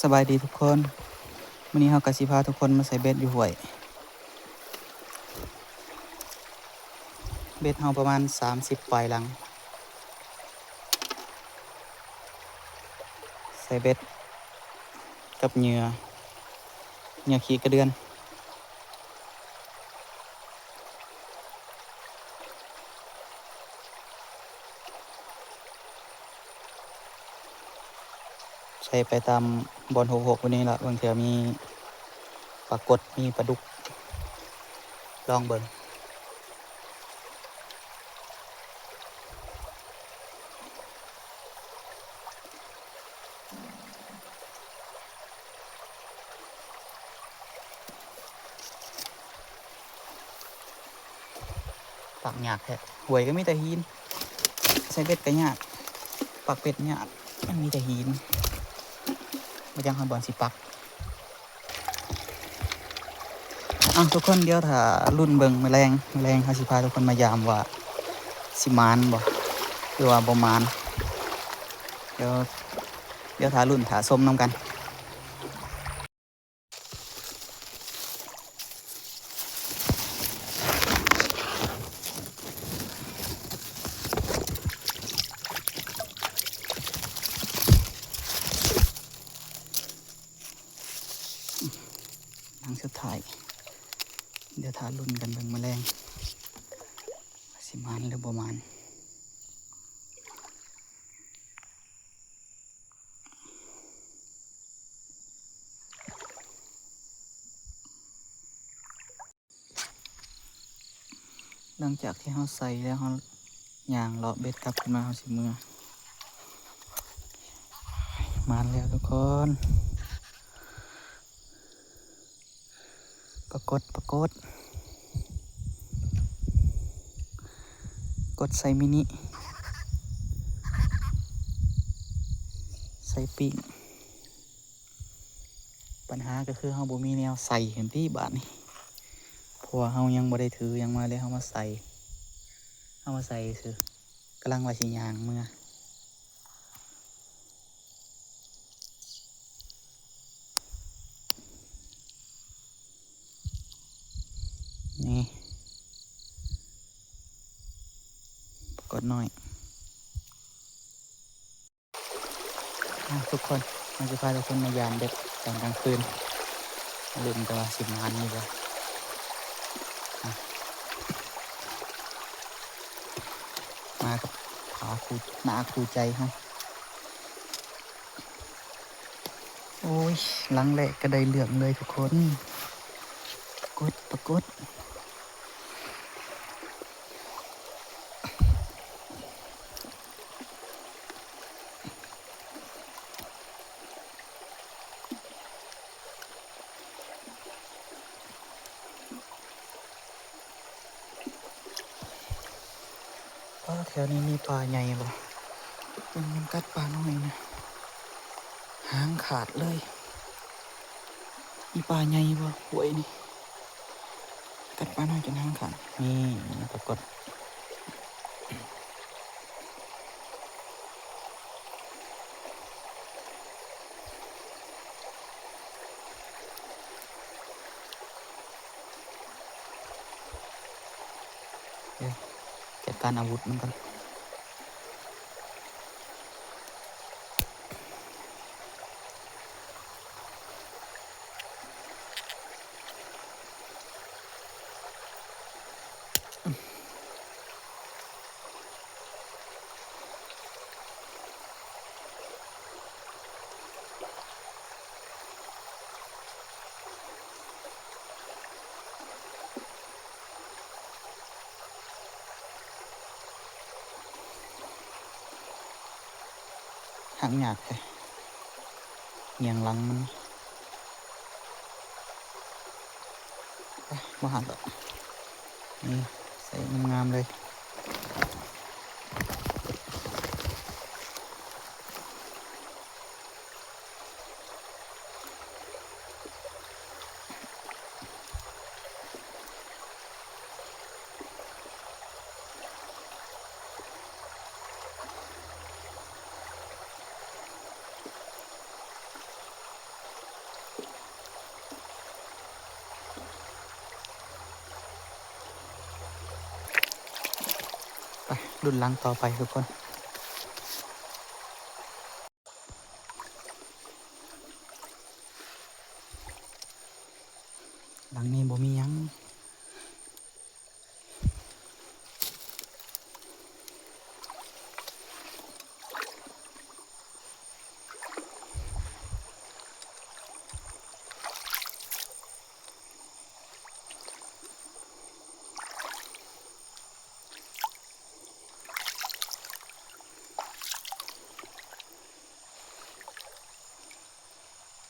สบายดีทุกคนวันนี้เฮากะสิพาทุกคนมาใส่เบ็ดอยู่ห้วย เบ็ดเฮาประมาณ30ปลายหลัง ใส่เบ็ดกับเหยื่อขี้กระเดือน ใส่ไปตามบอลหกวันนี้ละบางเทื่อมีปลากดมีปลาดุกลองเบิ่งปักยากแท้ห้วยก็มีแต่หินใส่เบ็ดก็ยากปักเป็ดยากมันมีแต่หินบ่จังฮอดบอลสิปักทุกคนเดี๋ยวถ้ารุ่นเบิ่งแมลงเฮาสิพาทุกคนมายามว่าสิมานบ่หรือว่าบ่มานเดี๋ยวถ้ารุ่นถ้าส้มนำกันทางสุดท้ายเดี๋ยวถ้ารุ่นกันเบิ่งแมลงสิมานหรือบ่มานหลังจากที่เฮาใส่แล้วเฮาย่างเลาะเบ็ดกลับขึ้นมาเฮาสิมือมานแล้วทุกคนปรากฏกดใส่มินิใส่ปีกปัญหาก็คือเฮาบ่มีแนวใส่เห็นที่บาดนี่เพราะว่าเฮายังบ่ได้ถือยังมาเลยเฮามาใส่ซื่อกำลังว่าสิย่างมือนี่ปรากฏน้อยทุกคนเราจะพาทุกคนมายามเบ็ดตอนกลางคืนลืมแต่ว่าสิมานนี่บ่มากับหน้าคู่ใจเฮาโอ้ยหลังแรกก็ได้เหลืองเลยทุกคนปรากฏแถวนี้มีปลาใหญ่บ่มันกัดปลาน้อยนะหางขาดเลยมีปลาใหญ่บ่หวยนี่กัดปลาน้อยจนหางขาดนี่ปรากฏจัดการอาวุธมันกันหางหยาบเลยเงียงหลังมันบ่หักหรอกนี่ใส่งามๆเลย รุ่นหลังต่อไปทุกคนหลังนี้บ่มียัง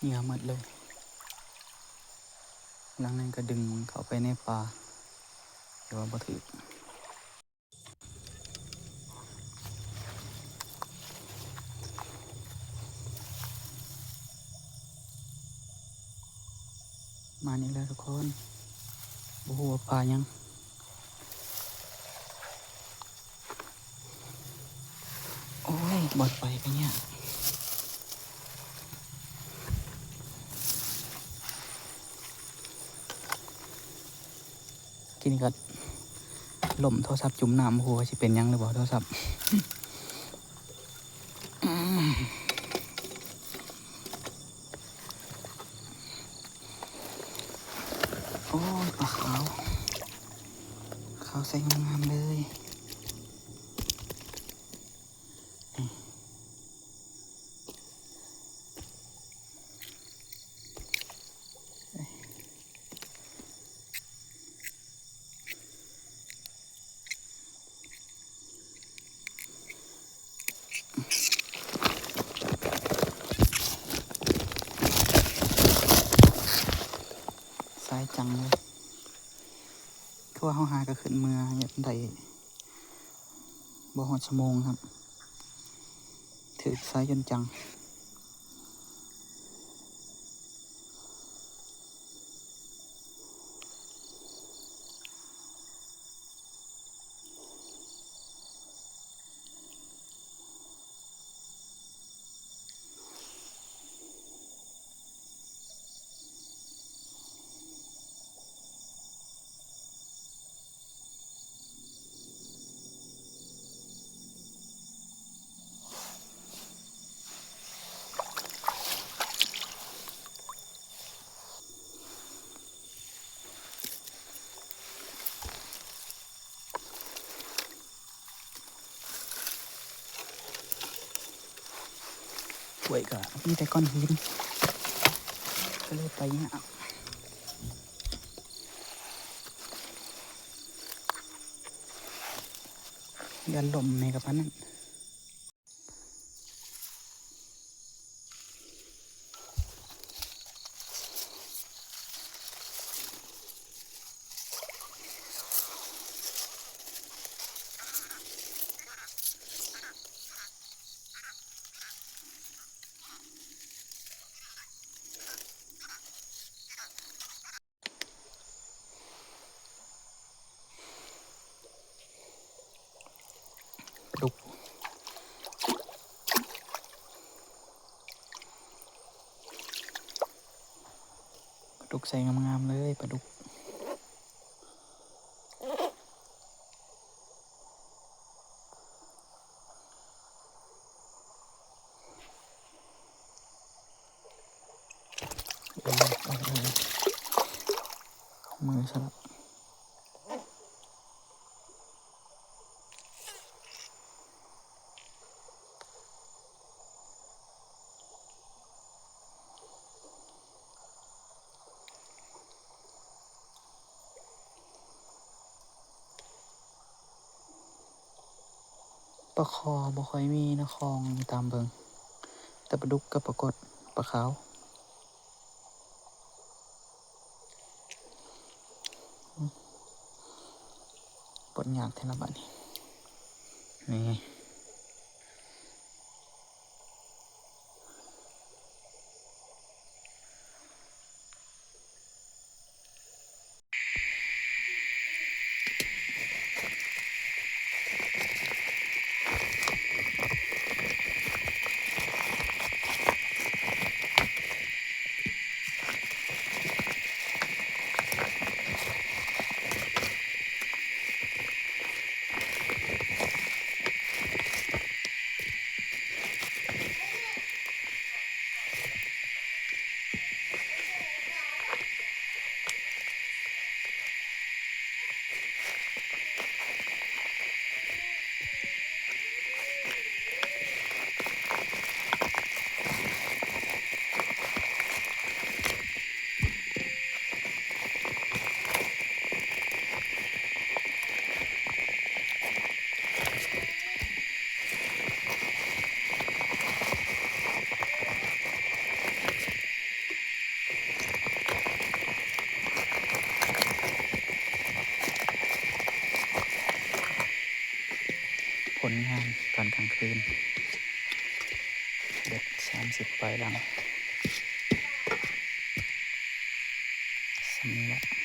เงียบหมดเลยหลังนั้นก็ดึงเข้าไปในป่าแต่ว่าบ่ถือมานี่แล้วทุกคนบ่ฮู้ว่าป่ายังโอ้ยบ่ไปกันเนี่ยกินก็ล่มโทรศัพท์จุ่มน้ำบ่ฮู้ว่าสิเป็นยังหรือบ่โทรศัพท์โอ้ยปลาขาวขาวใสงามๆเลยสายจังเลยคือว่าเฮาหาก็ขึ้นเมื่อได้บ่ฮอดชั่วโมงครับถือสายจนจังป่วยก็มีแต่ก้อนหินก็เลยไปเนี่ยยันลมในกับพันนั้นปลาดุกปลาดุกใส่งามๆเลยปลาดุกมือสลับปลาคอบ่ค่อยมีนะคลองตามเบิงแต่ปลาดุกกับปลากดปลาขาวปนยากเท่าบัดนี้นี่ 30 ปลายหลังสำนี้ละ